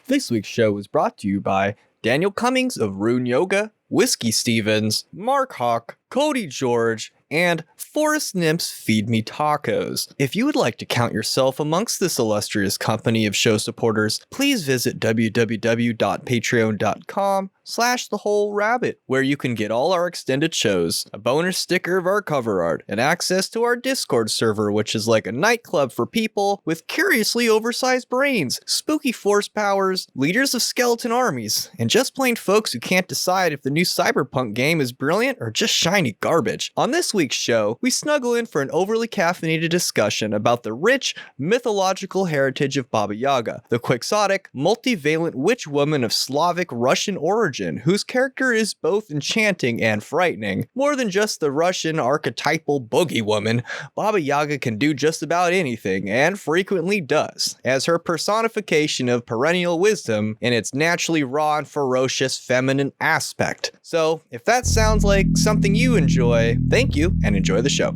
This week's show was brought to you by Daniel Cummings of Rune Yoga, Whiskey Stevens, Mark Hawk, Cody George, and Forest Nymphs Feed Me Tacos. If you would like to count yourself amongst this illustrious company of show supporters, please visit www.patreon.com/thewholerabbit, where you can get all our extended shows, a bonus sticker of our cover art, and access to our Discord server, which is like a nightclub for people with curiously oversized brains, spooky force powers, leaders of skeleton armies, and just plain folks who can't decide if the new Cyberpunk game is brilliant or just shiny garbage. On this week's show, we snuggle in for an overly caffeinated discussion about the rich, mythological heritage of Baba Yaga, the quixotic, multivalent witch woman of Slavic-Russian origin, whose character is both enchanting and frightening. More than just the Russian archetypal bogeywoman, Baba Yaga can do just about anything, and frequently does, as her personification of perennial wisdom in its naturally raw and ferocious feminine aspect. So, if that sounds like something you enjoy, thank you, and enjoy the show.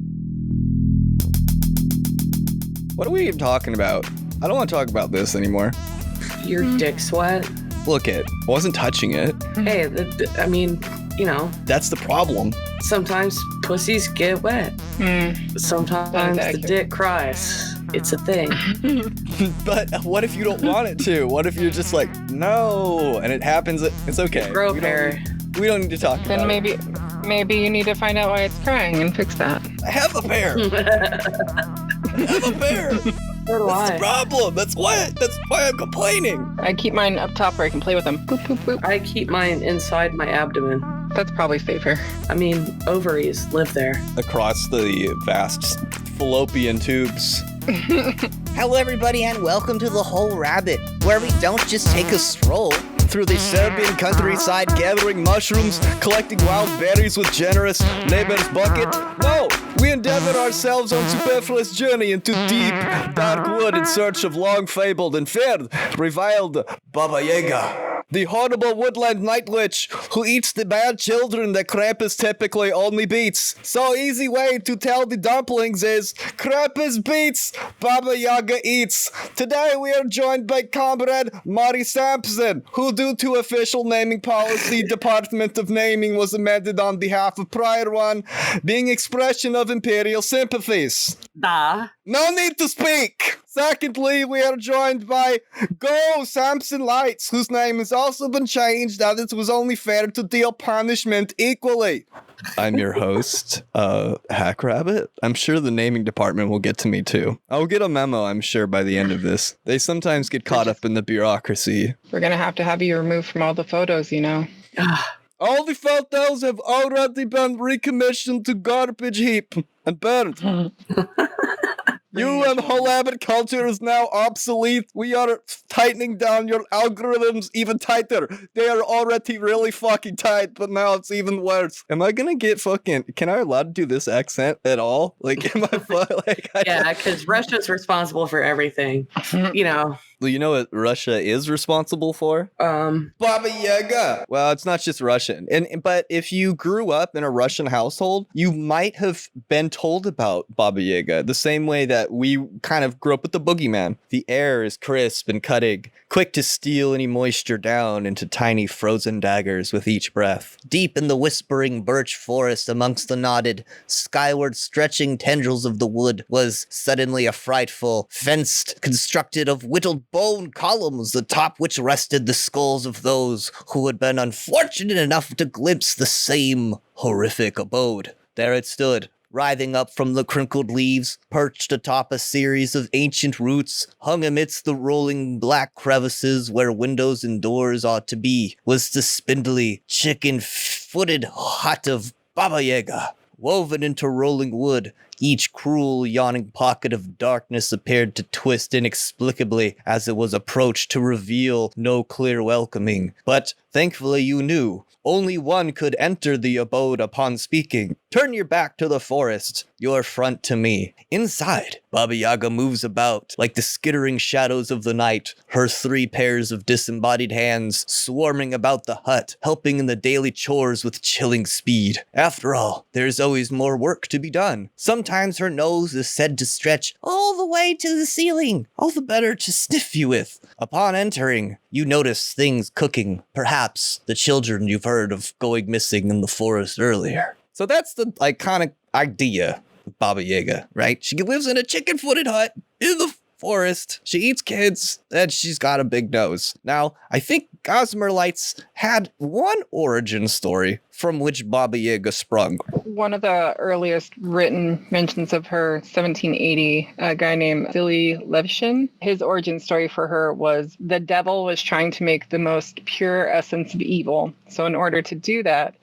What are we even talking about? I don't want to talk about this anymore. Your dick sweat? Look it. I wasn't touching it. Hey, I mean, you know. That's the problem. Sometimes pussies get wet. Sometimes the dick cries. It's a thing. But what if you don't want it to? What if you're just like, no, and it happens? It's okay. Grow hair. We don't need to talk about it. Then maybe you need to find out why it's crying and fix that. I have a pair. I have a pair. So do That's I. the problem. That's why I'm complaining. I keep mine up top where I can play with them. Boop, boop, boop. I keep mine inside my abdomen. That's probably safer. I mean, ovaries live there. Across the vast fallopian tubes. Hello everybody and welcome to The Whole Rabbit, where we don't just take a stroll through the Serbian countryside, gathering mushrooms, collecting wild berries with generous neighbor's bucket. No, we endeavor ourselves on superfluous journey into deep, dark wood in search of long-fabled and feared, reviled Baba Yaga, the horrible woodland night witch who eats the bad children that Krampus typically only beats. So easy way to tell the dumplings is Krampus beats, Baba Yaga eats. Today we are joined by comrade Mari Sampson, who due to official naming policy, Department of Naming was amended on behalf of prior one, being expression of imperial sympathies. Da. No need to speak! Secondly, we are joined by Go Samson Lights, whose name has also been changed as it was only fair to deal punishment equally. I'm your host, Hack Rabbit. I'm sure the naming department will get to me too. I'll get a memo, I'm sure, by the end of this. They sometimes get caught up in the bureaucracy. We're gonna have you removed from all the photos, you know. All the photos have already been recommissioned to garbage heap and burned. You and whole habit culture is now obsolete. We are tightening down your algorithms even tighter. They are already really fucking tight, but now it's even worse. Am I gonna get can I allowed to do this accent at all? Like, am I Yeah, because Russia's responsible for everything. You know. Well, you know what Russia is responsible for? Baba Yaga. Well, it's not just Russian. But if you grew up in a Russian household, you might have been told about Baba Yaga the same way that we kind of grew up with the boogeyman. The air is crisp and cutting, quick to steal any moisture down into tiny frozen daggers with each breath. deep in the whispering birch forest amongst the knotted, skyward stretching tendrils of the wood was suddenly a frightful, fenced, constructed of whittled bone columns, atop which rested the skulls of those who had been unfortunate enough to glimpse the same horrific abode. There it stood, writhing up from the crinkled leaves, perched atop a series of ancient roots, hung amidst the rolling black crevices where windows and doors ought to be, was the spindly, chicken-footed hut of Baba Yaga. Woven into rolling wood, each cruel, yawning pocket of darkness appeared to twist inexplicably as it was approached to reveal no clear welcoming. But Thankfully you knew. Only one could enter the abode upon speaking. Turn your back to the forest, your front to me. Inside, Baba Yaga moves about like the skittering shadows of the night, her 3 pairs of disembodied hands swarming about the hut, helping in the daily chores with chilling speed. After all, there's always more work to be done. Sometimes her nose is said to stretch all the way to the ceiling, all the better to sniff you with. Upon entering, you notice things cooking, perhaps the children you've heard of going missing in the forest earlier. So that's the iconic idea of Baba Yaga, right? She lives in a chicken-footed hut in the forest. She eats kids, and she's got a big nose. Now, I think Gossamer Lights had one origin story from which Baba Yaga sprung. One of the earliest written mentions of her, 1780, a guy named Slavic-Russian. His origin story for her was the devil was trying to make the most pure essence of evil. So in order to do that,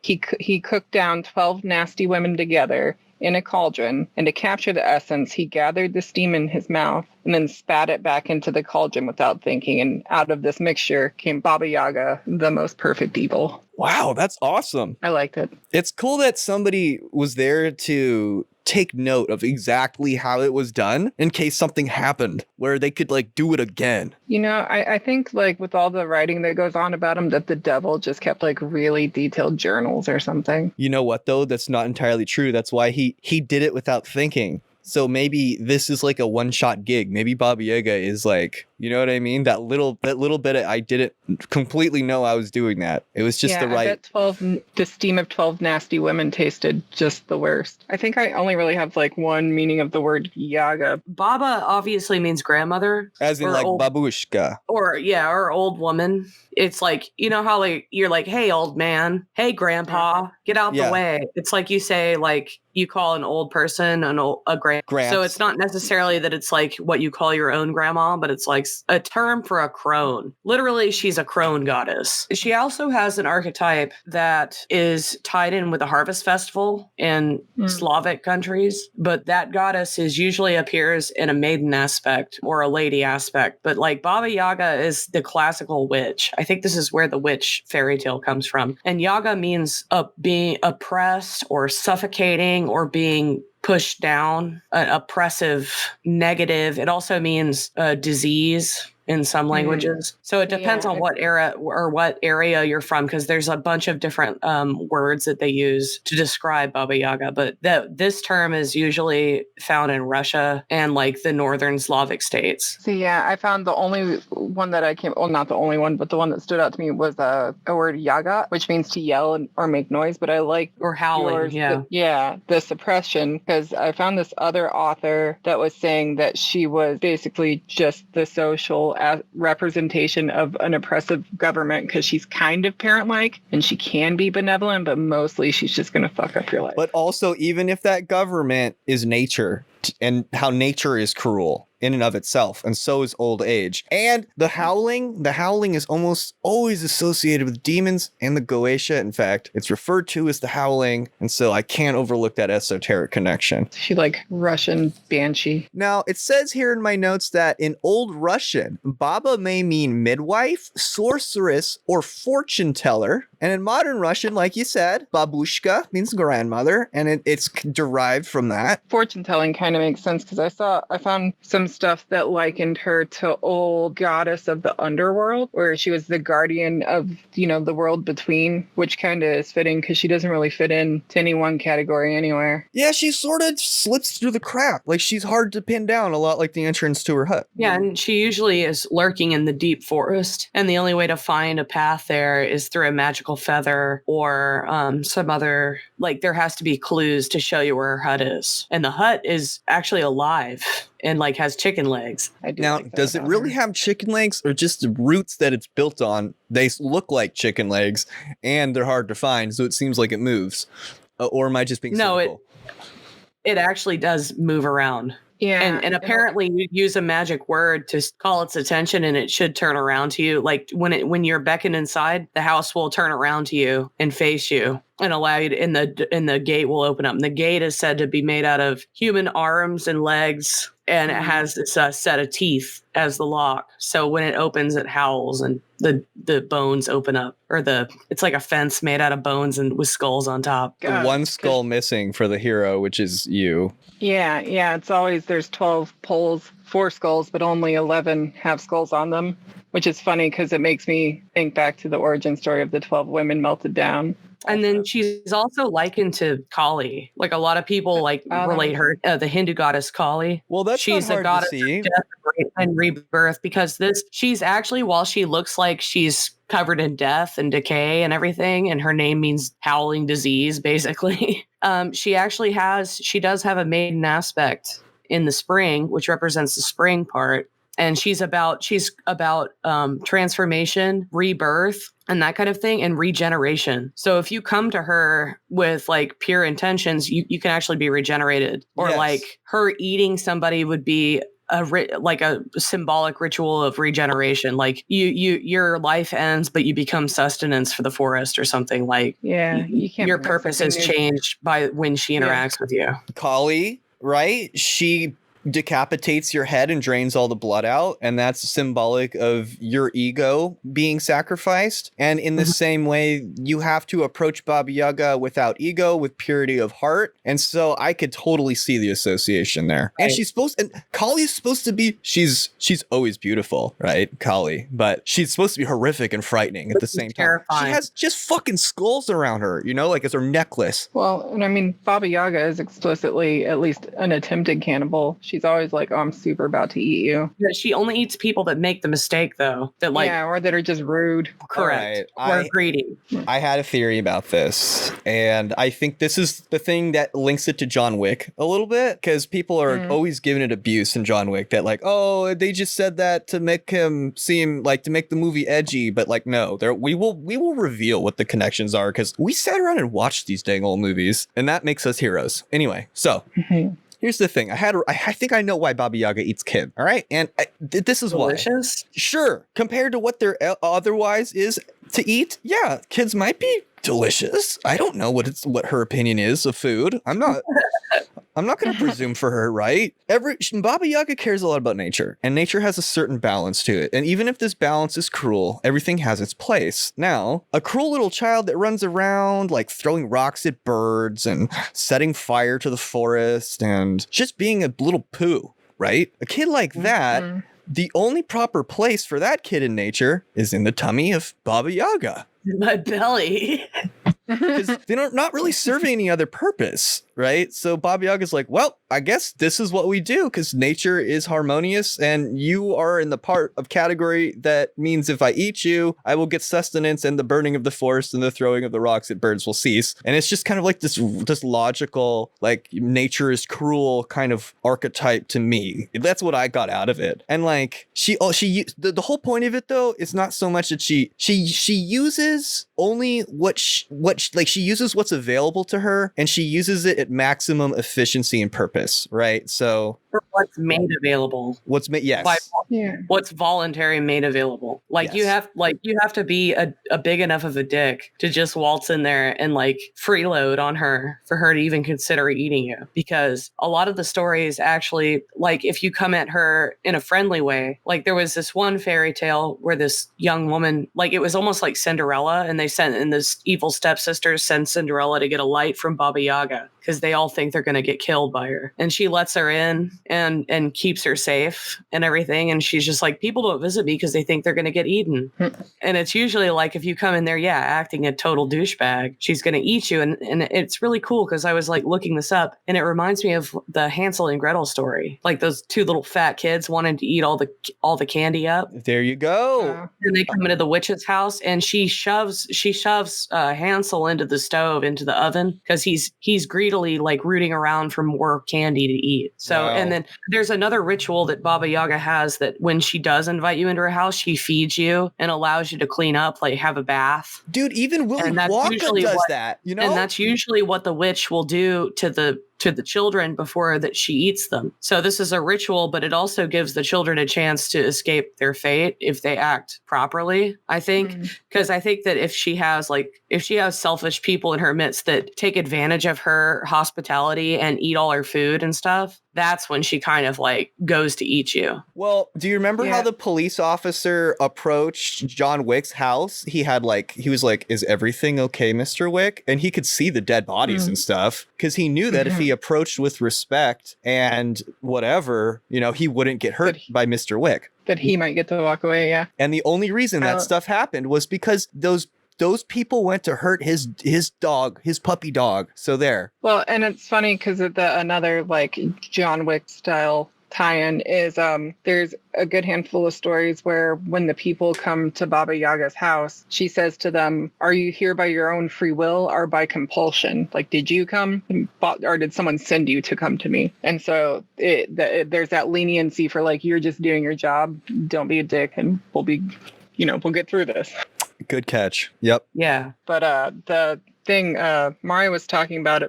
he cooked down 12 nasty women together in a cauldron, and to capture the essence, he gathered the steam in his mouth and then spat it back into the cauldron without thinking, and out of this mixture came Baba Yaga, the most perfect evil. Wow, that's awesome. I liked it. It's cool that somebody was there to take note of exactly how it was done in case something happened where they could do it again. You know, I think with all the writing that goes on about him, that the devil just kept really detailed journals or something. You know what though? That's not entirely true. That's why he did it without thinking. So maybe this is a one-shot gig. Maybe Baba Yaga is you know what I mean? That little bit I didn't completely know I was doing that. It was just the right. I bet the steam of 12 nasty women tasted just the worst. I think I only really have one meaning of the word Yaga. Baba obviously means grandmother. As in old, babushka. Or old woman. It's you know how you're hey, old man. Hey, grandpa, get out the way. It's you say you call an old person a grand. So it's not necessarily that it's what you call your own grandma, but it's a term for a crone. Literally, she's a crone goddess. She also has an archetype that is tied in with a harvest festival in Slavic countries, but that goddess usually appears in a maiden aspect or a lady aspect. But Baba Yaga is the classical witch. I think this is where the witch fairy tale comes from. And Yaga means being oppressed or suffocating or being pushed down, an oppressive, negative. It also means disease in some languages. So it depends on what era or what area you're from, because there's a bunch of different words that they use to describe Baba Yaga. But this term is usually found in Russia and the northern Slavic states. So I found the only one that not the only one, but the one that stood out to me was a word yaga, which means to yell or make noise. But I or howling, the suppression, because I found this other author that was saying that she was basically just the social representation of an oppressive government, because she's kind of parent-like and she can be benevolent, but mostly she's just going to fuck up your life. But also, even if that government is nature and how nature is cruel in and of itself, and so is old age. And the howling is almost always associated with demons and the Goetia. In fact, it's referred to as the howling, and so I can't overlook that esoteric connection. She Russian banshee. Now, it says here in my notes that in Old Russian, Baba may mean midwife, sorceress, or fortune teller. And in modern Russian, like you said, babushka means grandmother, and it's derived from that. Fortune telling kind of makes sense, because I found some stuff that likened her to old goddess of the underworld, where she was the guardian of, the world between, which kind of is fitting because she doesn't really fit in to any one category anywhere. Yeah, she sort of slips through the crack. She's hard to pin down, a lot like the entrance to her hut. Yeah, and she usually is lurking in the deep forest, and the only way to find a path there is through a magical feather or some other, there has to be clues to show you where her hut is. And the hut is actually alive and has chicken legs. Now, does it really have chicken legs, or just the roots that it's built on? They look like chicken legs and they're hard to find, so it seems like it moves. Or am I just being cynical? It actually does move around. Yeah. And apparently you use a magic word to call its attention and it should turn around to you. When you're beckoned inside, the house will turn around to you and face you. and allow you to, and the gate will open up. And the gate is said to be made out of human arms and legs, and it has this set of teeth as the lock. So when it opens, it howls, and the bones open up, or it's like a fence made out of bones and with skulls on top. One skull missing for the hero, which is you. Yeah. It's always there's 12 poles, 4 skulls, but only 11 have skulls on them, which is funny because it makes me think back to the origin story of the 12 women melted down. And then she's also likened to Kali. Like a lot of people relate her, the Hindu goddess Kali. Well, she's a goddess of death and rebirth, because she's actually, while she looks like she's covered in death and decay and everything, and her name means howling disease, basically. She does have a maiden aspect in the spring, which represents the spring part. And she's about transformation, rebirth, and that kind of thing, and regeneration. So if you come to her with like pure intentions, you can actually be regenerated. Or like her eating somebody would be like a symbolic ritual of regeneration. Like your life ends, but you become sustenance for the forest or something. Like you can't. Your purpose is changed by when she interacts with you. Kali, right? She decapitates your head and drains all the blood out, and that's symbolic of your ego being sacrificed. And in the same way, you have to approach Baba Yaga without ego, with purity of heart. And so I could totally see the association there. Right. And Kali's supposed to be, she's always beautiful, right? Kali, but she's supposed to be horrific and frightening at the same time. Terrifying. She has just fucking skulls around her, like as her necklace. Well, and I mean, Baba Yaga is explicitly at least an attempted cannibal. She's always like, oh, I'm super about to eat you. Yeah, she only eats people that make the mistake, though. That or that are just rude. Correct. Right. Or greedy. I had a theory about this, and I think this is the thing that links it to John Wick a little bit, because people are always giving it abuse in John Wick, that like, oh, they just said that to make him seem like, to make the movie edgy, but like, no, we will reveal what the connections are, because we sat around and watched these dang old movies, and that makes us heroes. Anyway, so here's the thing. I think I know why Baba Yaga eats kids. All right. And this is delicious. Why. Sure. Compared to what there otherwise is to eat. Yeah. Kids might be delicious. I don't know what her opinion is of food. I'm not going to presume for her, right? Baba Yaga cares a lot about nature, and nature has a certain balance to it. And even if this balance is cruel, everything has its place. Now, a cruel little child that runs around like throwing rocks at birds and setting fire to the forest and just being a little poo, right? A kid like that, the only proper place for that kid in nature is in the tummy of Baba Yaga. My belly. Because they're not really serving any other purpose, right? So Baba Yaga's like, well, I guess this is what we do, because nature is harmonious, and you are in the part of category that means if I eat you, I will get sustenance, and the burning of the forest and the throwing of the rocks at birds will cease. And it's just kind of like this logical, like, nature is cruel kind of archetype to me. That's what I got out of it. And like the whole point of it though is not so much that she uses only she uses what's available to her, and she uses it at maximum efficiency and purpose, right? So what's made available. What's made, yes. What's voluntary made available. Like yes. you have to be a big enough of a dick to just waltz in there and like freeload on her for her to even consider eating you. Because a lot of the stories actually, like if you come at her in a friendly way, like there was this one fairy tale where this young woman, like it was almost like Cinderella, and this evil stepsisters send Cinderella to get a light from Baba Yaga because they all think they're going to get killed by her. And she lets her in and keeps her safe and everything. And she's just like, people don't visit me because they think they're going to get eaten. And it's usually like, if you come in there, acting a total douchebag, she's going to eat you. And it's really cool because I was like looking this up, and it reminds me of the Hansel and Gretel story. Like those two little fat kids wanted to eat all the candy up. There you go. And they come into the witch's house, and she shoves Hansel into the stove, into the oven, because he's greedily like rooting around for more candy to eat. So, wow. And then there's another ritual that Baba Yaga has, that when she does invite you into her house, she feeds you and allows you to clean up, like have a bath. Dude, even Willy Wonka does that, you know? And that's usually what the witch will do to to the children before that she eats them. So this is a ritual, but it also gives the children a chance to escape their fate if they act properly, I think. Because I think that if she has selfish people in her midst that take advantage of her hospitality and eat all her food and stuff, that's when she kind of like goes to eat you. Well, do you remember how the police officer approached John Wick's house? He was like, "Is everything okay, Mr. Wick?" And he could see the dead bodies and stuff, because he knew that if he approached with respect and whatever, he wouldn't get hurt by Mr. Wick. That he might get to walk away, yeah. And the only reason that stuff happened was because those people went to hurt his dog, his puppy dog. So there. Well, and it's funny because another like John Wick style tie-in is there's a good handful of stories where when the people come to Baba Yaga's house, she says to them, "Are you here by your own free will or by compulsion? Like, did you come or did someone send you to come to me?" And so there's that leniency for like, you're just doing your job. Don't be a dick and we'll get through this. Good catch. Yep. Yeah. But the thing Mario was talking about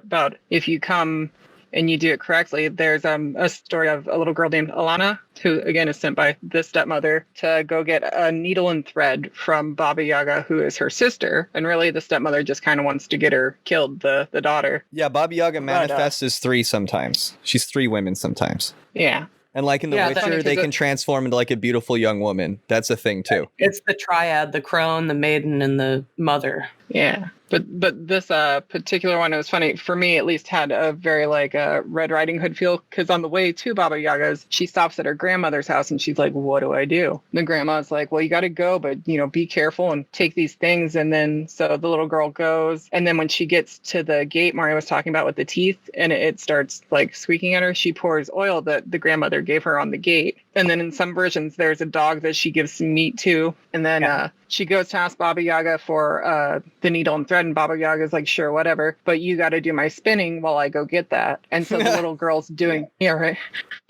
if you come and you do it correctly, there's a story of a little girl named Alana, who again is sent by the stepmother to go get a needle and thread from Baba Yaga, who is her sister. And really the stepmother just kind of wants to get her killed, the daughter. Yeah, Baba Yaga manifests as three sometimes. She's three women sometimes. Yeah. And like in The Witcher, they can transform into like a beautiful young woman. That's a thing too. It's the triad, the crone, the maiden, and the mother. Yeah. But this particular one, it was funny for me, at least, had a very like Red Riding Hood feel, because on the way to Baba Yaga's, she stops at her grandmother's house and she's like, "What do I do?" The grandma's like, "Well, you got to go, but be careful and take these things." And then so the little girl goes, and then when she gets to the gate Mario was talking about with the teeth, and it starts like squeaking at her, she pours oil that the grandmother gave her on the gate. And then in some versions, there's a dog that she gives some meat to, and then she goes to ask Baba Yaga for the needle and thread, and Baba Yaga's like, "Sure, whatever, but you got to do my spinning while I go get that." And so the little girl's doing, the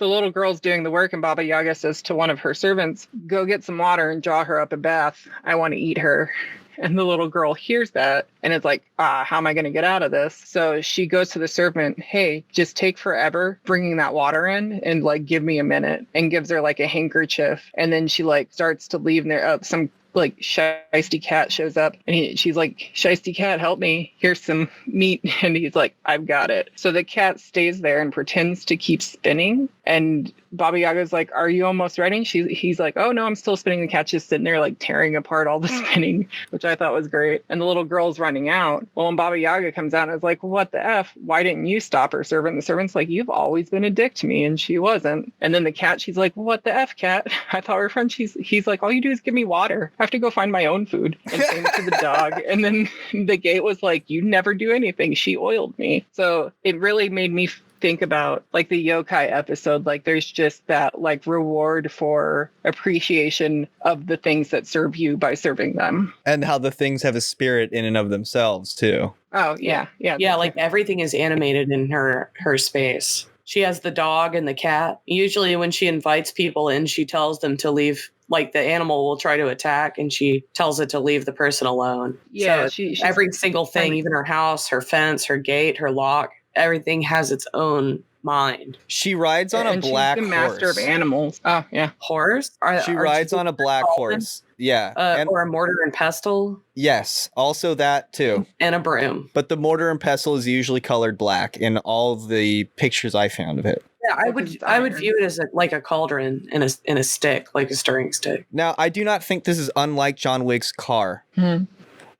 little girl's doing the work, and Baba Yaga says to one of her servants, "Go get some water and draw her up a bath. I want to eat her." And the little girl hears that and it's like, how am I going to get out of this? So she goes to the servant, "Hey, just take forever bringing that water in and like give me a minute," and gives her like a handkerchief. And then she like starts to leave, and there some like Shiesty Cat shows up, and she's like, "Shiesty Cat, help me. Here's some meat." And he's like, "I've got it." So the cat stays there and pretends to keep spinning. And Baba Yaga's like, "Are you almost ready?" He's like, "Oh no, I'm still spinning." The cat's just sitting there like tearing apart all the spinning, which I thought was great. And the little girl's running out. Well, when Baba Yaga comes out and is like, "What the F? Why didn't you stop her, servant?" And the servant's like, "You've always been a dick to me." And she wasn't. And then the cat, she's like, "What the F, cat? I thought we were friends." He's like, "All you do is give me water. I have to go find my own food." And same to the dog. And then the gate was like, "You never do anything. She oiled me." So it really made me think about like the yokai episode. Like there's just that like reward for appreciation of the things that serve you by serving them, and how the things have a spirit in and of themselves too. Oh yeah. Like everything is animated in her space. She has the dog and the cat. Usually when she invites people in, she tells them to leave. Like the animal will try to attack and she tells it to leave the person alone. Yeah, so every single thing, even her house, her fence, her gate, her lock, everything has its own mind. She rides on a black horse. She's the master of animals. Oh yeah, horse. She rides on a black horse. Yeah, or a mortar and pestle. Yes, also that too, and a broom. But the mortar and pestle is usually colored black in all the pictures I found of it. Yeah, I would view it as like a cauldron in a stick, like a stirring stick. Now, I do not think this is unlike John Wick's car.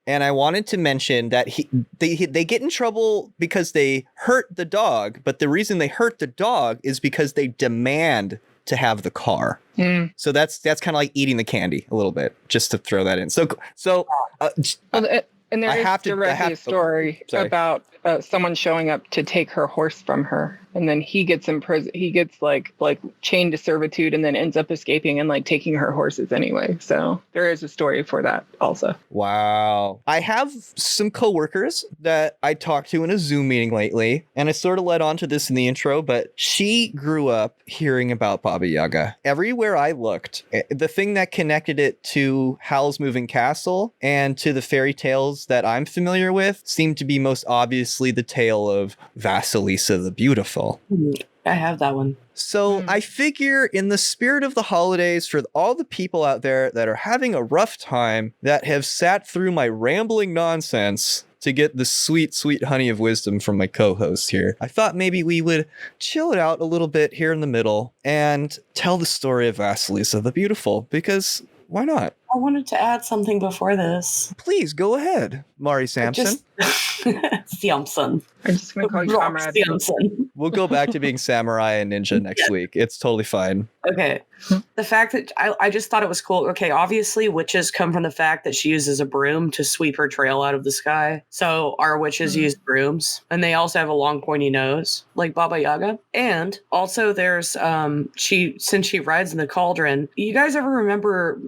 And I wanted to mention that they get in trouble because they hurt the dog, but the reason they hurt the dog is because they demand to have the car. So that's kind of like eating the candy a little bit, just to throw that in. And there is directly a story about someone showing up to take her horse from her, and then he gets imprisoned. He gets like chained to servitude, and then ends up escaping and like taking her horses anyway. So there is a story for that also. Wow. I have some coworkers that I talked to in a Zoom meeting lately, and I sort of led on to this in the intro, but she grew up hearing about Baba Yaga. Everywhere I looked, the thing that connected it to Howl's Moving Castle and to the fairy tales that I'm familiar with seemed to be most obvious famously the tale of Vasilissa the Beautiful. I have that one. So I figure in the spirit of the holidays, for all the people out there that are having a rough time, that have sat through my rambling nonsense to get the sweet, sweet honey of wisdom from my co-host here, I thought maybe we would chill it out a little bit here in the middle and tell the story of Vasilissa the Beautiful, because why not? I wanted to add something before this. Please go ahead, Mari Sampson. Sampson. I'm just going to call you Comrade. Sampson. We'll go back to being samurai and ninja next week. It's totally fine. Okay. The fact that I just thought it was cool. Okay, obviously witches come from the fact that she uses a broom to sweep her trail out of the sky. So our witches use brooms, and they also have a long pointy nose, like Baba Yaga. And also there's since she rides in the cauldron. You guys ever remember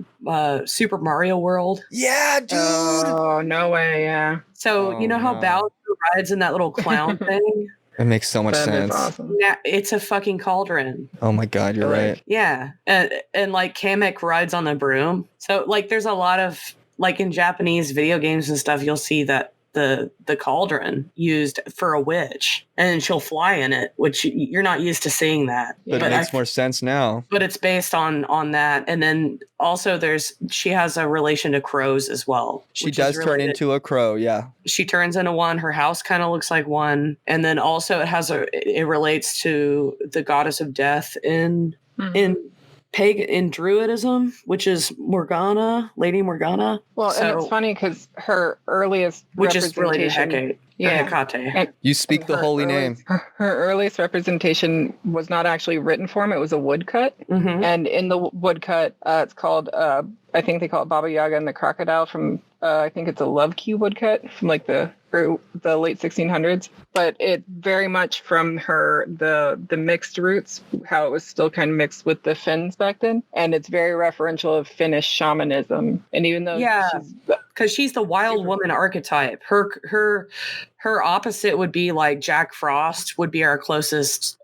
Super Mario World? Yeah, dude. Oh, no way, yeah. So you know how Bowser rides in that little clown thing? It makes so much That is sense. awesome. Yeah, it's a fucking cauldron. Oh my God, you're right. Yeah. And like Kamek rides on the broom. So like there's a lot of like in Japanese video games and stuff, you'll see that the cauldron used for a witch, and she'll fly in it, which you're not used to seeing that. But it makes more sense now. But it's based on that. And then also she has a relation to crows as well. She does turn into a crow, yeah. She turns into one. Her house kind of looks like one. And then also it relates to the goddess of death in Druidism, which is Morgana, Lady Morgana. Well, and it's funny because her earliest which is really the representation, Hecate. and You speak the holy name. her earliest representation was not actually written form; it was a woodcut. Mm-hmm. And in the woodcut, it's called I think they call it Baba Yaga and the Crocodile from I think it's a Love Key woodcut from like the late 1600s. But it very much from the mixed roots, how it was still kind of mixed with the Finns back then, and it's very referential of Finnish shamanism. And even though because she's the wild woman archetype, her opposite would be like Jack Frost would be our closest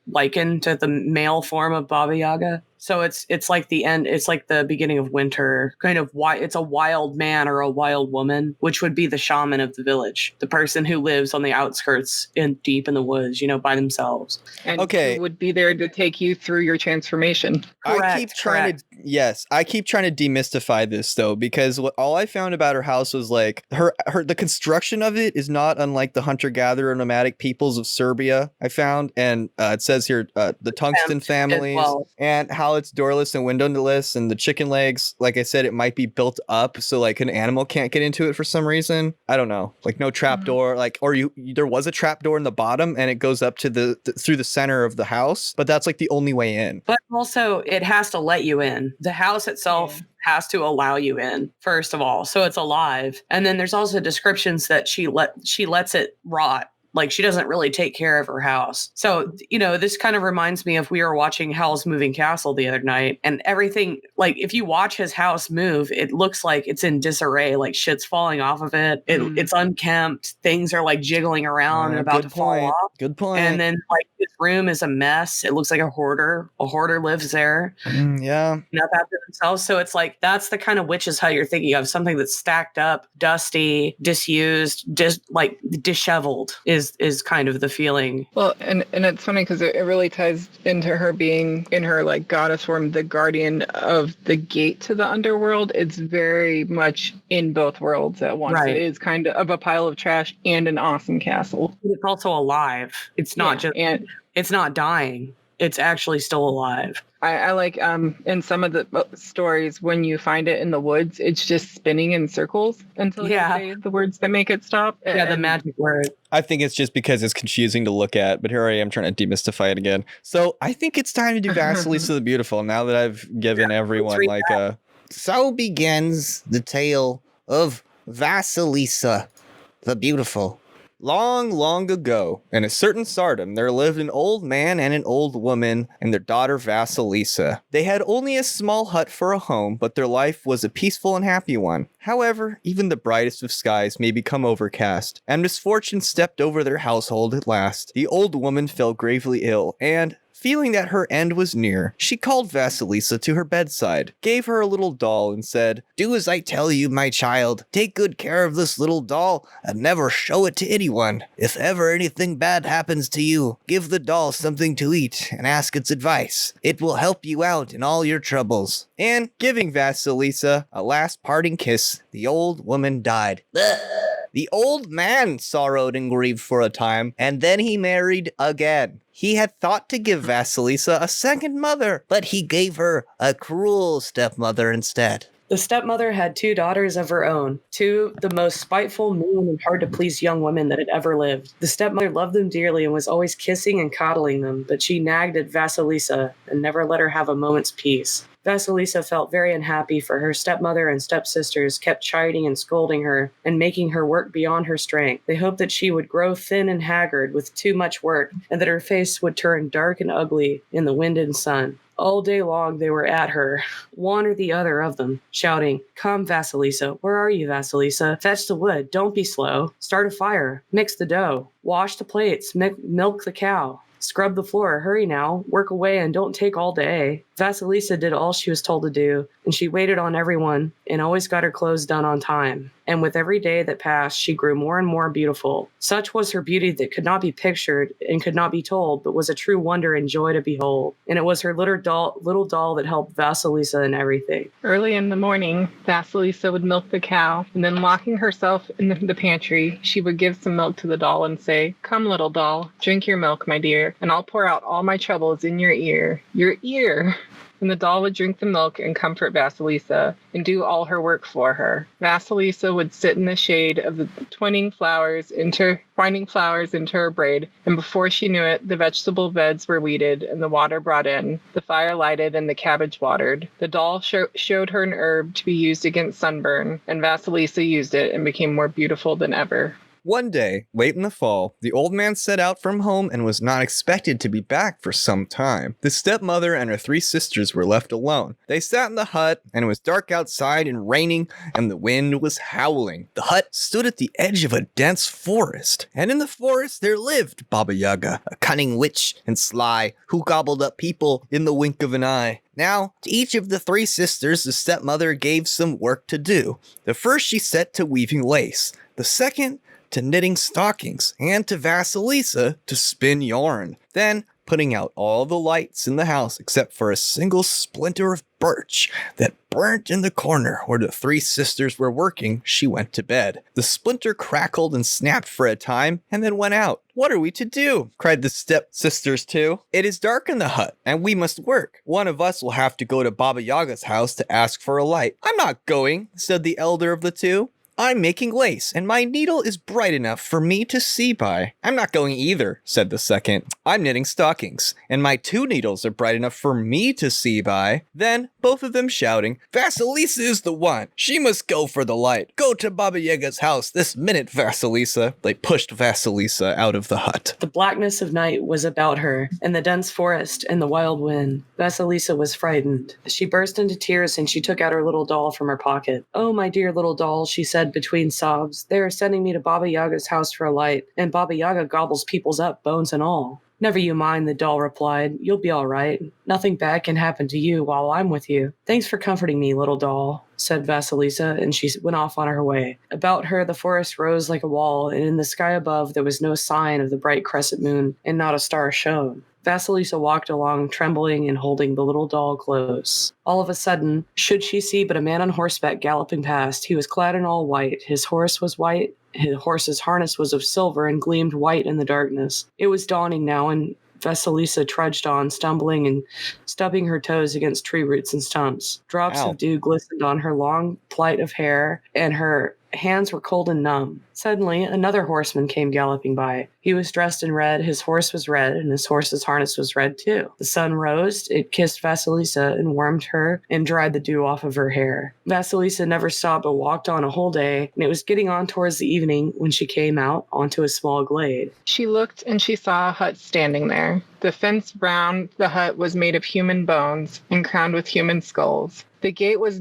liken to the male form of Baba Yaga. So it's like the end. It's like the beginning of winter. Kind of it's a wild man or a wild woman, which would be the shaman of the village, the person who lives on the outskirts deep in the woods, by themselves. And who would be there to take you through your transformation. I keep trying to demystify this though, because all I found about her house was like the construction of it is not unlike the hunter-gatherer nomadic peoples of Serbia. I found, and it says here the tungsten families and how it's doorless and windowless, and the chicken legs, like I said, it might be built up so like an animal can't get into it for some reason. I don't know, like no trap door, like, or there was a trap door in the bottom and it goes up to through the center of the house, but that's like the only way in. But also it has to let you in. The house itself has to allow you in, first of all, so it's alive. And then there's also descriptions that she lets it rot. Like she doesn't really take care of her house. So, this kind of reminds me of we were watching Howl's Moving Castle the other night, and everything, like if you watch his house move, it looks like it's in disarray, like shit's falling off of it. It's unkempt. Things are like jiggling around and about to fall off. Good point. And then like his room is a mess. It looks like a hoarder. A hoarder lives there. Yeah. Up after themselves. So it's like, that's the kind of witches hut you're thinking of. Something that's stacked up, dusty, disused, like disheveled is kind of the feeling. Well, and it's funny because it really ties into her being in her like goddess form, the guardian of the gate to the underworld. It's very much in both worlds at once. Right. It is kind of a pile of trash and an awesome castle. It's also alive. It's not it's not dying. It's actually still alive. I like in some of the stories when you find it in the woods, it's just spinning in circles until you say the words that make it stop. Yeah, the magic word. I think it's just because it's confusing to look at, but here I am trying to demystify it again. So I think it's time to do Vasilissa the Beautiful now that I've given everyone like a... So begins the tale of Vasilissa the Beautiful. Long, long ago, in a certain tsardom, there lived an old man and an old woman and their daughter Vasilissa. They had only a small hut for a home, but their life was a peaceful and happy one. However, even the brightest of skies may become overcast, and misfortune stepped over their household at last. The old woman fell gravely ill, and Feeling that her end was near, she called Vasilissa to her bedside, gave her a little doll, and said, "Do as I tell you, my child. Take good care of this little doll and never show it to anyone. If ever anything bad happens to you, give the doll something to eat and ask its advice. It will help you out in all your troubles." And giving Vasilissa a last parting kiss, the old woman died. The old man sorrowed and grieved for a time, and then he married again. He had thought to give Vasilissa a second mother, but he gave her a cruel stepmother instead. The stepmother had 2 daughters of her own, 2 the most spiteful, mean, and hard-to-please young women that had ever lived. The stepmother loved them dearly and was always kissing and coddling them, but she nagged at Vasilissa and never let her have a moment's peace. Vasilissa felt very unhappy, for her stepmother and stepsisters kept chiding and scolding her and making her work beyond her strength. They hoped that she would grow thin and haggard with too much work, and that her face would turn dark and ugly in the wind and sun. All day long they were at her, one or the other of them, shouting, "Come, Vasilissa, where are you, Vasilissa? Fetch the wood, don't be slow. Start a fire, mix the dough, wash the plates, milk the cow. Scrub the floor, hurry now, work away and don't take all day." Vasilissa did all she was told to do, and she waited on everyone and always got her clothes done on time. And with every day that passed, she grew more and more beautiful. Such was her beauty that could not be pictured and could not be told, but was a true wonder and joy to behold. And it was her little doll that helped Vasilissa in everything. Early in the morning, Vasilissa would milk the cow, and then locking herself in the pantry, she would give some milk to the doll and say, "Come, little doll, drink your milk, my dear, and I'll pour out all my troubles in your ear." Your ear! And the doll would drink the milk and comfort Vasilissa and do all her work for her. Vasilissa would sit in the shade of the twining flowers into her braid, and before she knew it, the vegetable beds were weeded and the water brought in, the fire lighted and the cabbage watered. The doll showed her an herb to be used against sunburn, and Vasilissa used it and became more beautiful than ever. One day, late in the fall, the old man set out from home and was not expected to be back for some time. The stepmother and her 3 sisters were left alone. They sat in the hut, and it was dark outside and raining, and the wind was howling. The hut stood at the edge of a dense forest, and in the forest there lived Baba Yaga, a cunning witch and sly, who gobbled up people in the wink of an eye. Now, to each of the 3 sisters, the stepmother gave some work to do. The first she set to weaving lace. The second, to knitting stockings, and to Vasilissa to spin yarn. Then, putting out all the lights in the house except for a single splinter of birch that burnt in the corner where the 3 sisters were working, she went to bed. The splinter crackled and snapped for a time and then went out. "What are we to do?" cried the step-sisters too. "It is dark in the hut, and we must work. One of us will have to go to Baba Yaga's house to ask for a light." "I'm not going," said the elder of the 2. "I'm making lace, and my needle is bright enough for me to see by." "I'm not going either," said the second. "I'm knitting stockings, and my 2 needles are bright enough for me to see by." Then, both of them shouting, "Vasilissa is the one! She must go for the light! Go to Baba Yaga's house this minute, Vasilissa!" They pushed Vasilissa out of the hut. The blackness of night was about her, and the dense forest and the wild wind. Vasilissa was frightened. She burst into tears, and she took out her little doll from her pocket. "Oh, my dear little doll," she said between sobs, "they are sending me to Baba Yaga's house for a light, and Baba Yaga gobbles people's up, bones and all." "Never you mind," the doll replied. "You'll be all right. Nothing bad can happen to you while I'm with you." "Thanks for comforting me, little doll," said Vasilissa, and she went off on her way. About her the forest rose like a wall, and in the sky above there was no sign of the bright crescent moon, and not a star shone. Vasilissa walked along, trembling and holding the little doll close. All of a sudden, should she see but a man on horseback galloping past. He was clad in all white. His horse was white. His horse's harness was of silver and gleamed white in the darkness. It was dawning now, and Vasilissa trudged on, stumbling and stubbing her toes against tree roots and stumps. Drops of dew glistened on her long plait of hair, and her hands were cold and numb. Suddenly, another horseman came galloping by. He was dressed in red, his horse was red, and his horse's harness was red too. The sun rose, it kissed Vasilissa and warmed her and dried the dew off of her hair. Vasilissa never stopped but walked on a whole day, and it was getting on towards the evening when she came out onto a small glade. She looked and she saw a hut standing there. The fence round the hut was made of human bones and crowned with human skulls. The gate was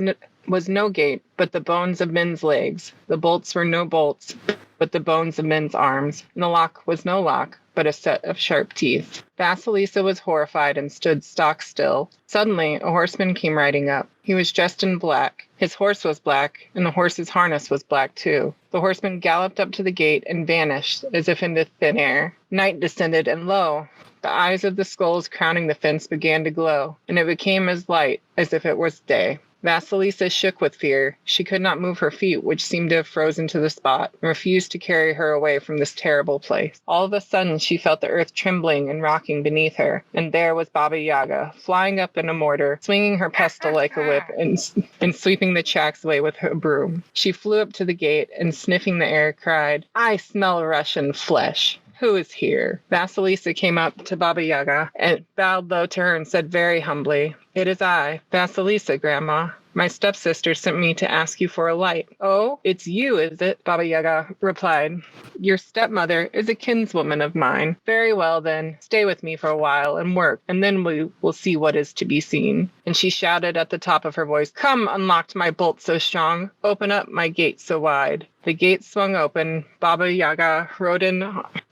no gate, but the bones of men's legs. The bolts were no bolts, but but the bones of men's arms, and the lock was no lock, but a set of sharp teeth. Vasilissa was horrified and stood stock still. Suddenly, a horseman came riding up. He was dressed in black. His horse was black, and the horse's harness was black too. The horseman galloped up to the gate and vanished, as if into thin air. Night descended, and lo! The eyes of the skulls crowning the fence began to glow, and it became as light as if it was day. Vasilissa shook with fear. She could not move her feet, which seemed to have frozen to the spot, and refused to carry her away from this terrible place. All of a sudden, she felt the earth trembling and rocking beneath her, and there was Baba Yaga, flying up in a mortar, swinging her pestle like a whip, and sweeping the tracks away with her broom. She flew up to the gate, and sniffing the air, cried, "I smell Russian flesh. Who is here?" Vasilissa came up to Baba Yaga and bowed low to her and said very humbly, "It is I, Vasilissa, Grandma. My stepsister sent me to ask you for a light." "Oh, it's you, is it?" Baba Yaga replied. "Your stepmother is a kinswoman of mine. Very well, then. Stay with me for a while and work, and then we will see what is to be seen." And she shouted at the top of her voice, "Come, unlocked my bolt so strong. Open up my gate so wide." The gate swung open. Baba Yaga rode in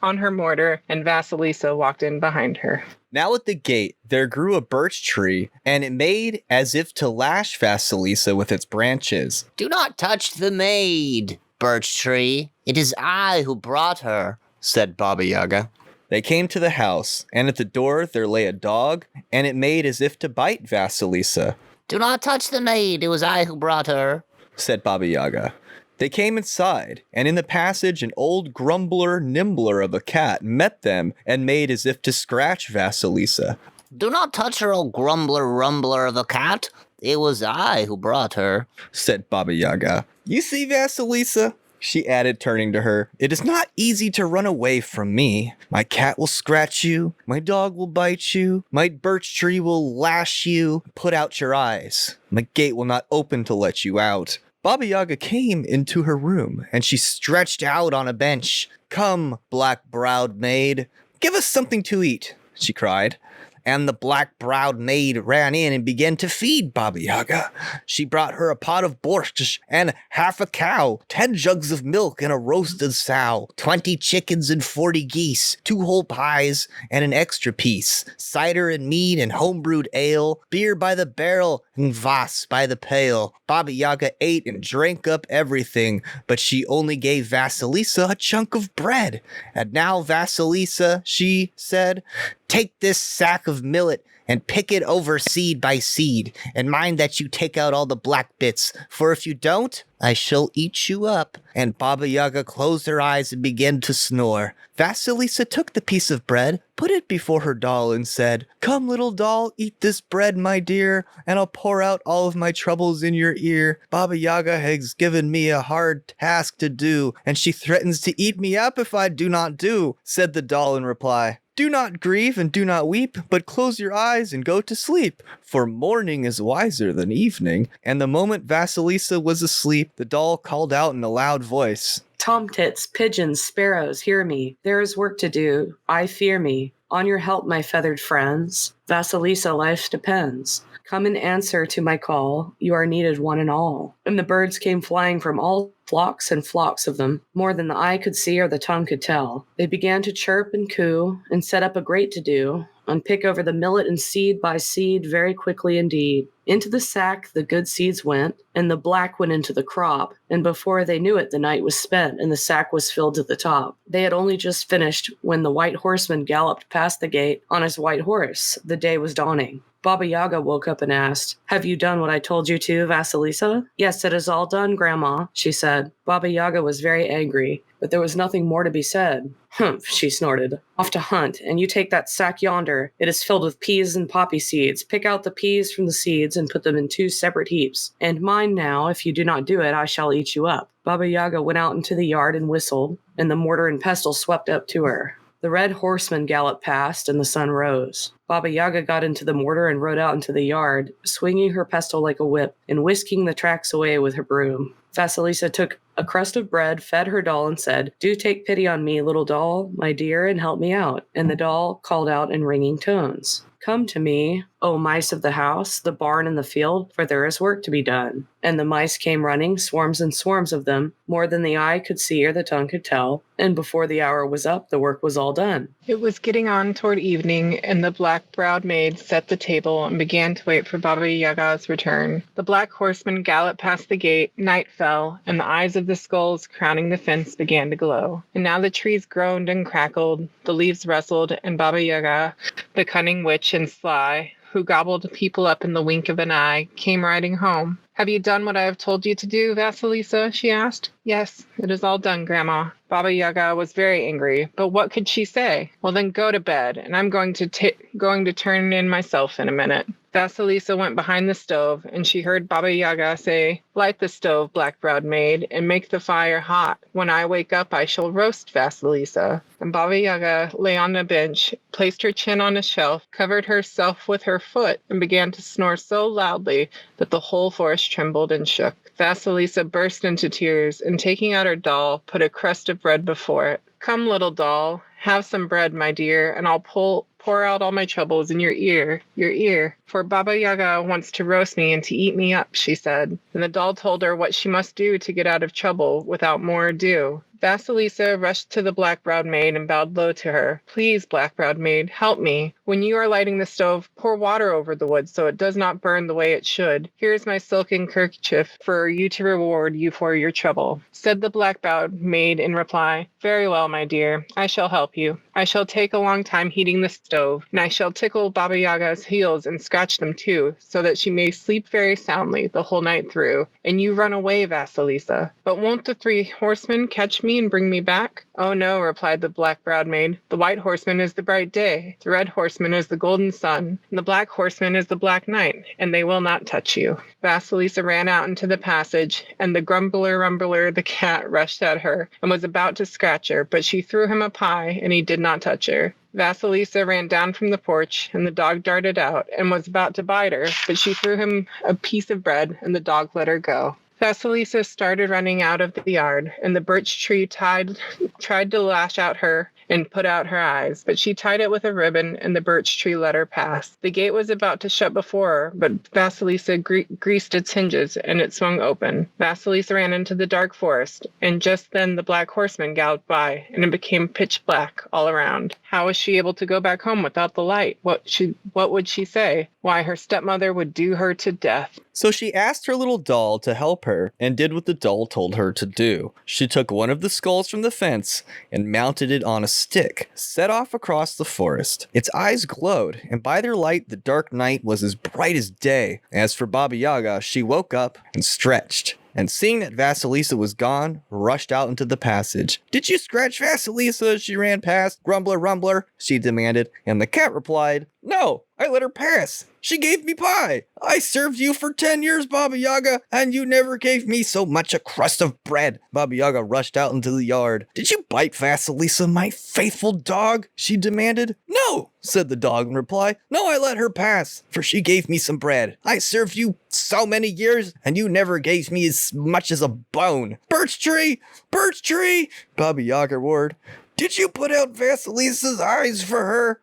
on her mortar, and Vasilissa walked in behind her. Now at the gate, there grew a birch tree, and it made as if to lash Vasilissa with its branches. "Do not touch the maid, birch tree. It is I who brought her," said Baba Yaga. They came to the house, and at the door there lay a dog, and it made as if to bite Vasilissa. "Do not touch the maid. It was I who brought her," said Baba Yaga. They came inside, and in the passage an old grumbler nimbler of a cat met them and made as if to scratch Vasilissa. "Do not touch her, old grumbler rumbler of a cat. It was I who brought her," said Baba Yaga. "You see, Vasilissa," she added, turning to her, "it is not easy to run away from me. My cat will scratch you, my dog will bite you, my birch tree will lash you, put out your eyes. My gate will not open to let you out." Baba Yaga came into her room, and she stretched out on a bench. "Come, black-browed maid, give us something to eat," she cried. And the black-browed maid ran in and began to feed Baba Yaga. She brought her a pot of borscht and half a cow, 10 jugs of milk and a roasted sow, 20 chickens and 40 geese, 2 whole pies and an extra piece, cider and mead and home-brewed ale, beer by the barrel and kvass by the pail. Baba Yaga ate and drank up everything, but she only gave Vasilissa a chunk of bread. "And now, Vasilissa," she said, "take this sack of millet and pick it over seed by seed, and mind that you take out all the black bits, for if you don't, I shall eat you up." And Baba Yaga closed her eyes and began to snore. Vasilissa took the piece of bread, put it before her doll, and said, "Come, little doll, eat this bread, my dear, and I'll pour out all of my troubles in your ear. Baba Yaga has given me a hard task to do, and she threatens to eat me up if I do not do," said the doll in reply. "Do not grieve and do not weep, but close your eyes and go to sleep, for morning is wiser than evening." And the moment Vasilissa was asleep, the doll called out in a loud voice, "Tomtits, pigeons, sparrows, hear me. There is work to do. I fear me. On your help, my feathered friends. Vasilissa, life depends. Come and answer to my call. You are needed, one and all." And the birds came flying from all flocks and flocks of them, more than the eye could see or the tongue could tell. They began to chirp and coo and set up a great to-do, and pick over the millet and seed by seed very quickly indeed. Into the sack the good seeds went, and the black went into the crop, and before they knew it the night was spent and the sack was filled to the top. They had only just finished when the white horseman galloped past the gate on his white horse. The day was dawning. Baba Yaga woke up and asked, "Have you done what I told you to, Vasilissa?" "Yes, it is all done, Grandma," she said. Baba Yaga was very angry, but there was nothing more to be said. "Humph," she snorted. "Off to hunt, and you take that sack yonder. It is filled with peas and poppy seeds. Pick out the peas from the seeds and put them in 2 separate heaps. And mind now, if you do not do it, I shall eat you up." Baba Yaga went out into the yard and whistled, and the mortar and pestle swept up to her. The red horseman galloped past, and the sun rose. Baba Yaga got into the mortar and rode out into the yard, swinging her pestle like a whip and whisking the tracks away with her broom. Vasilissa took a crust of bread, fed her doll, and said, "Do take pity on me, little doll, my dear, and help me out." And the doll called out in ringing tones, Come to me, O mice of the house, the barn and the field, for there is work to be done. And the mice came running, swarms and swarms of them, more than the eye could see or the tongue could tell. And before the hour was up, the work was all done. It was getting on toward evening, and the black-browed maid set the table and began to wait for Baba Yaga's return. The black horseman galloped past the gate, night fell, and the eyes of the skulls crowning the fence began to glow. And now the trees groaned and crackled, the leaves rustled, and Baba Yaga, the cunning witch and sly, who gobbled people up in the wink of an eye, came riding home. Have you done what I have told you to do, Vasilissa? She asked. Yes, it is all done, Grandma. Baba Yaga was very angry, but what could she say? Well, then go to bed, and I'm going to turn in myself in a minute. Vasilissa went behind the stove, and she heard Baba Yaga say, Light the stove, black-browed maid, and make the fire hot. When I wake up, I shall roast Vasilissa. And Baba Yaga lay on a bench, placed her chin on a shelf, covered herself with her foot, and began to snore so loudly that the whole forest trembled and shook. Vasilissa burst into tears, and taking out her doll, put a crust of bread before it. Come, little doll, have some bread, my dear, and I'll pour out all my troubles in your ear. For Baba Yaga wants to roast me and to eat me up, she said. And the doll told her what she must do to get out of trouble without more ado. Vasilissa rushed to the black-browed maid and bowed low to her. Please, black-browed maid, help me. When you are lighting the stove, pour water over the wood so it does not burn the way it should. Here is my silken kerchief for you to reward you for your trouble. Said the black-browed maid in reply, Very well, my dear, I shall help you. I shall take a long time heating the stove, and I shall tickle Baba Yaga's heels and scratch them too, so that she may sleep very soundly the whole night through. And you run away, Vasilissa. But won't the 3 horsemen catch me and bring me back? Oh no, replied the black-browed maid. The white horseman is the bright day, the red horseman is the golden sun, and the black horseman is the black night, and they will not touch you. Vasilissa ran out into the passage, and the grumbler the cat rushed at her and was about to scratch her, but she threw him a pie, and he did not touch her. Vasilissa ran down from the porch, and the dog darted out and was about to bite her, but she threw him a piece of bread, and the dog let her go. Vasilissa started running out of the yard, and the birch tree tried to lash out her and put out her eyes, but she tied it with a ribbon, and the birch tree let her pass. The gate was about to shut before her, but Vasilissa greased its hinges, and it swung open. Vasilissa ran into the dark forest, and just then the black horseman galloped by, and it became pitch black all around. How was she able to go back home without the light? What would she say? Why, her stepmother would do her to death. So she asked her little doll to help her and did what the doll told her to do. She took one of the skulls from the fence and mounted it on a stick, set off across the forest. Its eyes glowed, and by their light the dark night was as bright as day. As for Baba Yaga, she woke up and stretched, and seeing that Vasilissa was gone, rushed out into the passage. Did you scratch Vasilissa as she ran past? Grumbler, rumbler, she demanded, and the cat replied, No, I let her pass. She gave me pie. I served you for 10 years, Baba Yaga, and you never gave me so much a crust of bread. Baba Yaga rushed out into the yard. Did you bite Vasilissa, my faithful dog? She demanded. No, said the dog in reply. No, I let her pass, for she gave me some bread. I served you so many years, and you never gave me as much as a bone. Birch tree! Birch tree! Baba Yaga roared. Did you put out Vasilissa's eyes for her?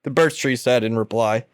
The birch tree said in reply,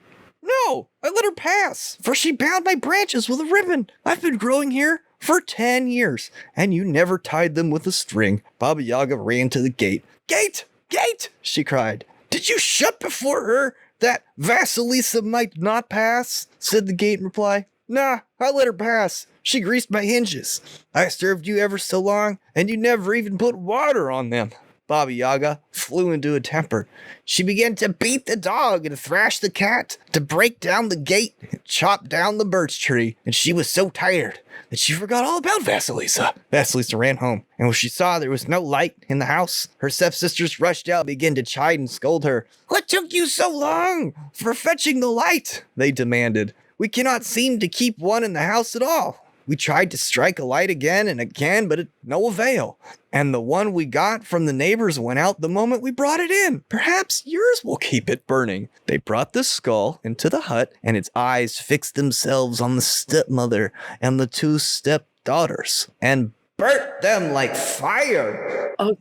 No, I let her pass, for she bound my branches with a ribbon. I've been growing here for 10 years, and you never tied them with a string. Baba Yaga ran to the gate. Gate! Gate! She cried. Did you shut before her that Vasilissa might not pass? Said the gate in reply. Nah, I let her pass. She greased my hinges. I served you ever so long, and you never even put water on them. Baba Yaga flew into a temper. She began to beat the dog and thrash the cat, to break down the gate and chop down the birch tree, and she was so tired that she forgot all about Vasilissa. Vasilissa ran home, and when she saw there was no light in the house, her stepsisters rushed out and began to chide and scold her. What took you so long for fetching the light? They demanded. We cannot seem to keep one in the house at all. We tried to strike a light again and again, but no avail. And the one we got from the neighbors went out the moment we brought it in. Perhaps yours will keep it burning. They brought the skull into the hut, and its eyes fixed themselves on the stepmother and the 2 stepdaughters, and burnt them like fire. Oh,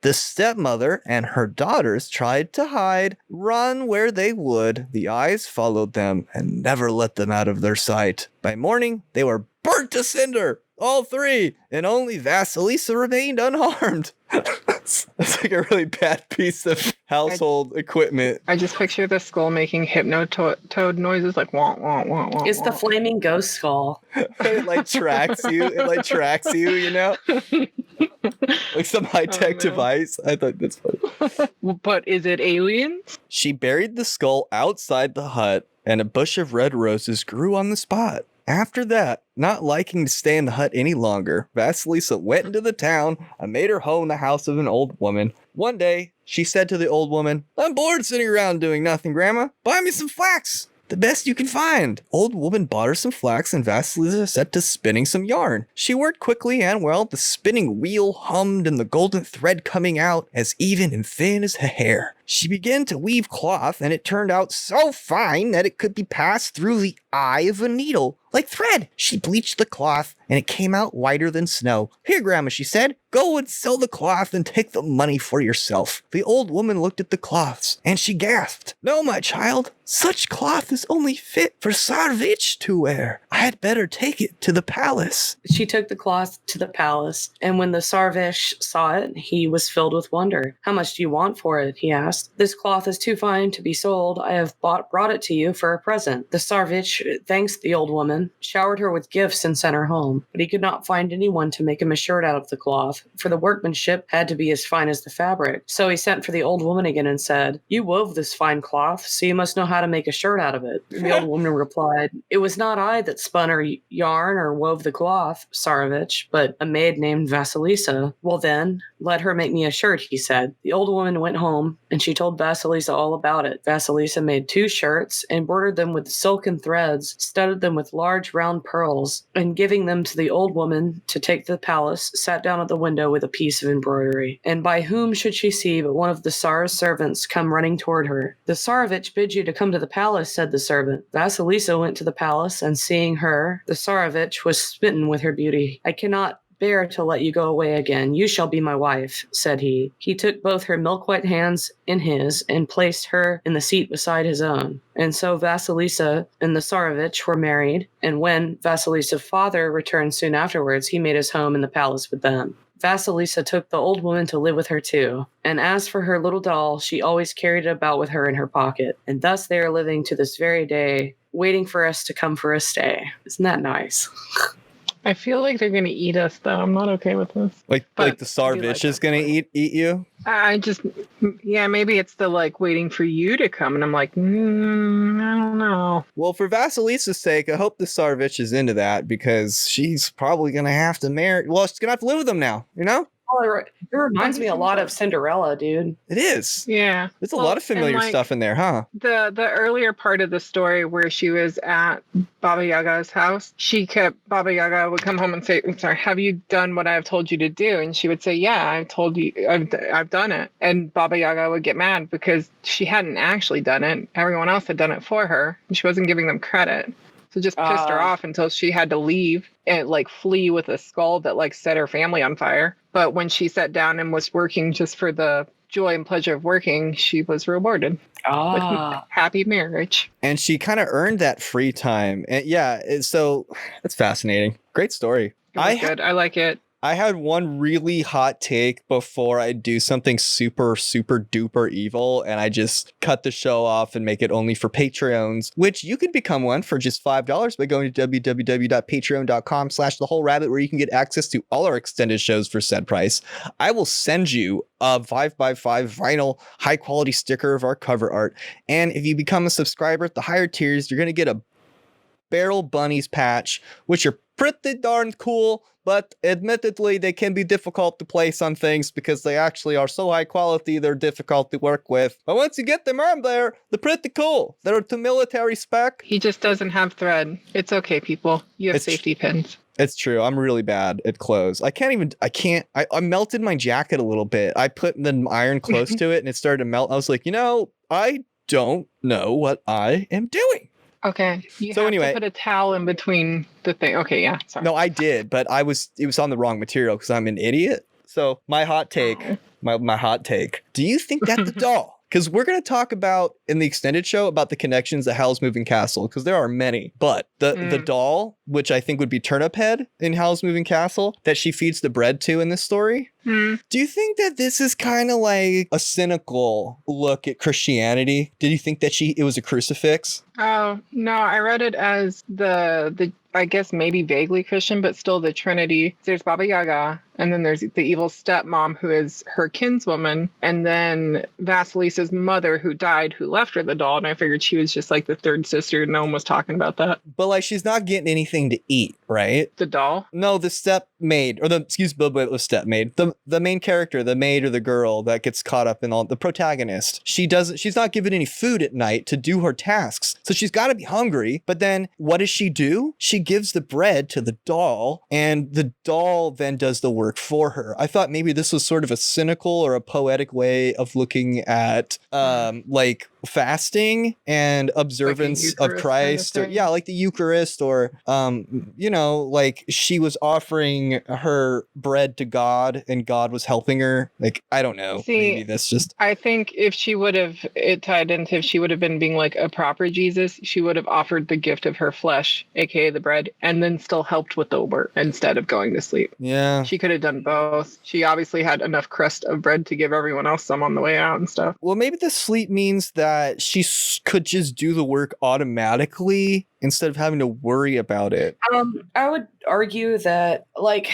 The The stepmother and her daughters tried to hide. Run where they would, the eyes followed them and never let them out of their sight. By morning, they were burnt to cinder, all three, and only Vasilissa remained unharmed. That's like a really bad piece of household equipment. I just picture the skull making hypnotoad noises like wah, wah, wah, wah. It's the flaming ghost skull. It like tracks you. It like tracks you, you know? Like some high-tech device. I thought that's funny. But is it aliens? She buried the skull outside the hut, and a bush of red roses grew on the spot. After that, not liking to stay in the hut any longer, Vasilissa went into the town and made her home in the house of an old woman. One day, she said to the old woman, "I'm bored sitting around doing nothing, Grandma. Buy me some flax. The best you can find." Old woman bought her some flax and Vasilissa set to spinning some yarn. She worked quickly and well. The spinning wheel hummed and the golden thread coming out as even and thin as her hair. She began to weave cloth and it turned out so fine that it could be passed through the eye of a needle. Like thread. She bleached the cloth and it came out whiter than snow. "Here, Grandma," she said, "go and sell the cloth and take the money for yourself." The old woman looked at the cloths and she gasped, "No, my child, such cloth is only fit for Tsarevich to wear. I had better take it to the palace." She took the cloth to the palace, and when the Tsarevich saw it, he was filled with wonder. "How much do you want for it?" he asked. "This cloth is too fine to be sold. I have brought it to you for a present." The Tsarevich thanked the old woman, showered her with gifts, and sent her home. But he could not find anyone to make him a shirt out of the cloth, for the workmanship had to be as fine as the fabric. So he sent for the old woman again and said, "You wove this fine cloth, so you must know how to make a shirt out of it." The old woman replied, "It was not I that spun or yarn or wove the cloth, Tsarevich, but a maid named Vasilissa." "Well then, let her make me a shirt," he said. The old woman went home, and she told Vasilissa all about it. Vasilissa made 2 shirts, embroidered them with silken threads, studded them with large round pearls, and giving them to the old woman to take to the palace, sat down at the window with a piece of embroidery. And by whom should she see but one of the Tsar's servants come running toward her. "The Tsarevich bids you to come to the palace," said the servant. Vasilissa went to the palace, and seeing her, the Tsarevich was smitten with her beauty. "I cannot bear to let you go away again. You shall be my wife," said he. He took both her milk-white hands in his and placed her in the seat beside his own. And so Vasilissa and the Tsarevich were married, and when Vasilissa's father returned soon afterwards, he made his home in the palace with them. Vasilissa took the old woman to live with her too, and as for her little doll, she always carried it about with her in her pocket. And thus they are living to this very day, waiting for us to come for a stay. Isn't that nice? I feel like they're gonna eat us, though. I'm not okay with this. Like the Tsarevich is gonna eat you? Maybe it's the like waiting for you to come, and I'm like, I don't know. Well, for Vasilissa's sake, I hope the Tsarevich is into that because she's probably gonna have to marry. Well, she's gonna have to live with him now, you know? Oh, it reminds me a lot of Cinderella, dude. It is. Yeah. There's a lot of familiar stuff in there, huh? The earlier part of the story where she was at Baba Yaga's house, Baba Yaga would come home and say, "I'm sorry, have you done what I've told you to do?" And she would say, "Yeah, I've told you, I've done it." And Baba Yaga would get mad because she hadn't actually done it. Everyone else had done it for her, and she wasn't giving them credit. So just pissed her off until she had to leave and like flee with a skull that like set her family on fire. But when she sat down and was working just for the joy and pleasure of working, she was rewarded with a happy marriage. And she kind of earned that free time. And so that's fascinating. Great story. It was good. I like it. I had one really hot take before I do something super, super duper evil, and I just cut the show off and make it only for Patreons, which you can become one for just $5 by going to www.patreon.com/thewholerabbit, where you can get access to all our extended shows for said price. I will send you a 5x5 vinyl high quality sticker of our cover art. And if you become a subscriber at the higher tiers, you're going to get a Barrel Bunnies patch, which are pretty darn cool, but admittedly they can be difficult to place on things because they actually are so high quality they're difficult to work with. But once you get them on there, they're pretty cool. They're to military spec. He just doesn't have thread. It's okay, people. You have safety pins. It's true. I'm really bad at clothes. I melted my jacket a little bit. I put the iron close to it and it started to melt. I was like, I don't know what I am doing. Okay. You have to put a towel in between the thing. Okay, yeah. Sorry. No, I did, but it was on the wrong material because I'm an idiot. So my hot take, my hot take. Do you think that the doll, because we're going to talk about in the extended show about the connections to Howl's Moving Castle, because there are many. But the doll, which I think would be Turnip Head in Howl's Moving Castle, that she feeds the bread to in this story. Do you think that this is kind of like a cynical look at Christianity? Did you think that it was a crucifix? Oh, no, I read it as the I guess maybe vaguely Christian, but still the Trinity. There's Baba Yaga, and then there's the evil stepmom who is her kinswoman, and then Vasilissa's mother who died, who left her the doll, and I figured she was just like the third sister. No one was talking about that. But like, she's not getting anything to eat, right? The doll? No, the stepmaid, or the stepmaid. The main character, the maid or the girl that gets caught up in all the protagonist. She's not given any food at night to do her tasks. So she's got to be hungry. But then what does she do? She gives the bread to the doll, and the doll then does the work for her. I thought maybe this was sort of a cynical or a poetic way of looking at like fasting and observance like of Christ, kind of or like the Eucharist, or like she was offering her bread to God and God was helping her. Like, I don't know. See, maybe that's just, I think if she would have been being like a proper Jesus, she would have offered the gift of her flesh, aka the bread, and then still helped with the work instead of going to sleep. yeah. She could have done both. She obviously had enough crust of bread to give everyone else some on the way out and stuff. Well, maybe the sleep means that she could just do the work automatically instead of having to worry about it. I would argue that, like,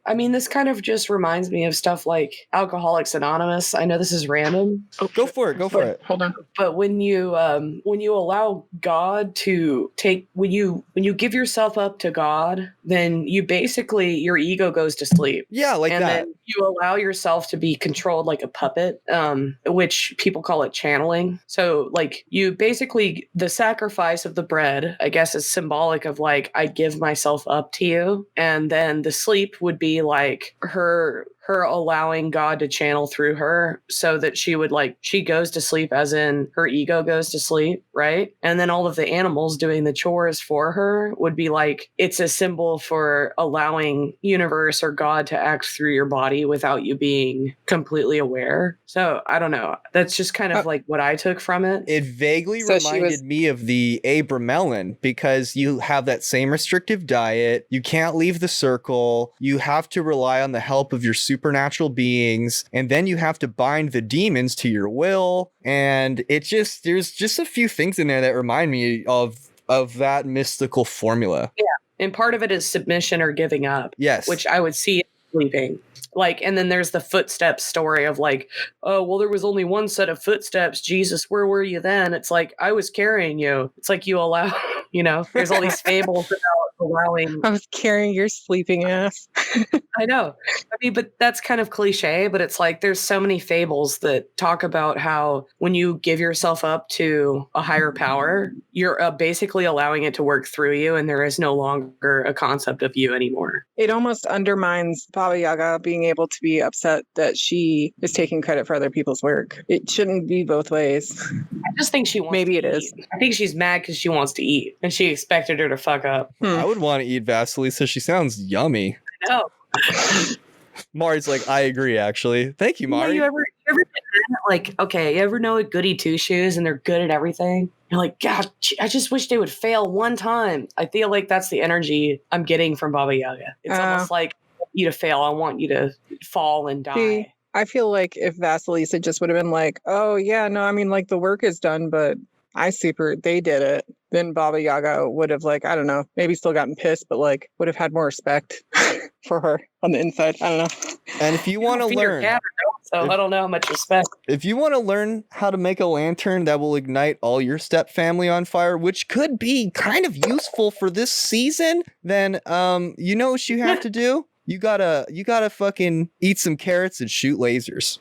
I mean, this kind of just reminds me of stuff like Alcoholics Anonymous. I know this is random. Oh, go for it. Hold on. But when you allow God to when you give yourself up to God, then you basically, your ego goes to sleep. Yeah, like and that. Then you allow yourself to be controlled like a puppet, which people call it channeling. So like, you basically, the sacrifice of the bread, I guess, is symbolic of like, I give myself up to you. And then the sleep would be like her allowing God to channel through her, so that she goes to sleep, as in her ego goes to sleep, right? And then all of the animals doing the chores for her would be like, it's a symbol for allowing universe or God to act through your body without you being completely aware. So I don't know. That's just kind of like what I took from it. It vaguely reminded me of the Abramelin, because you have that same restrictive diet. You can't leave the circle. You have to rely on the help of your supernatural beings, and then you have to bind the demons to your will. And there's just a few things in there that remind me of that mystical formula. Yeah. And part of it is submission or giving up. Yes. Which I would see sleeping. Like, and then there's the footsteps story of like, oh, well, there was only one set of footsteps. Jesus, where were you then? It's like, I was carrying you. It's like, you allow, there's all these fables about allowing. I was carrying your sleeping ass. I know. I mean, but that's kind of cliche, but it's like, there's so many fables that talk about how when you give yourself up to a higher power, you're basically allowing it to work through you, and there is no longer a concept of you anymore. It almost undermines Baba Yaga being able to be upset that she is taking credit for other people's work. It shouldn't be both ways. I just think she wants Maybe to it eat. is. I think she's mad because she wants to eat, and she expected her to fuck up. I would want to eat Vasilissa. She sounds yummy. I know. Mari's like, I agree, actually. Thank you, Mari. You ever like, okay, you ever know a goody two shoes and they're good at everything? You're like, God, I just wish they would fail one time. I feel like that's the energy I'm getting from Baba Yaga. It's almost like, I want you to fail. I want you to fall and die. See, I feel like if Vasilissa just would have been like, oh yeah, no, I mean, like, the work is done, but they did it. Then Baba Yaga would have, like, I don't know, maybe still gotten pissed, but like would have had more respect for her on the inside. I don't know. And if you want to learn, I don't know how much respect. If you want to learn how to make a lantern that will ignite all your step family on fire, which could be kind of useful for this season, then you know what you have to do? You gotta fucking eat some carrots and shoot lasers.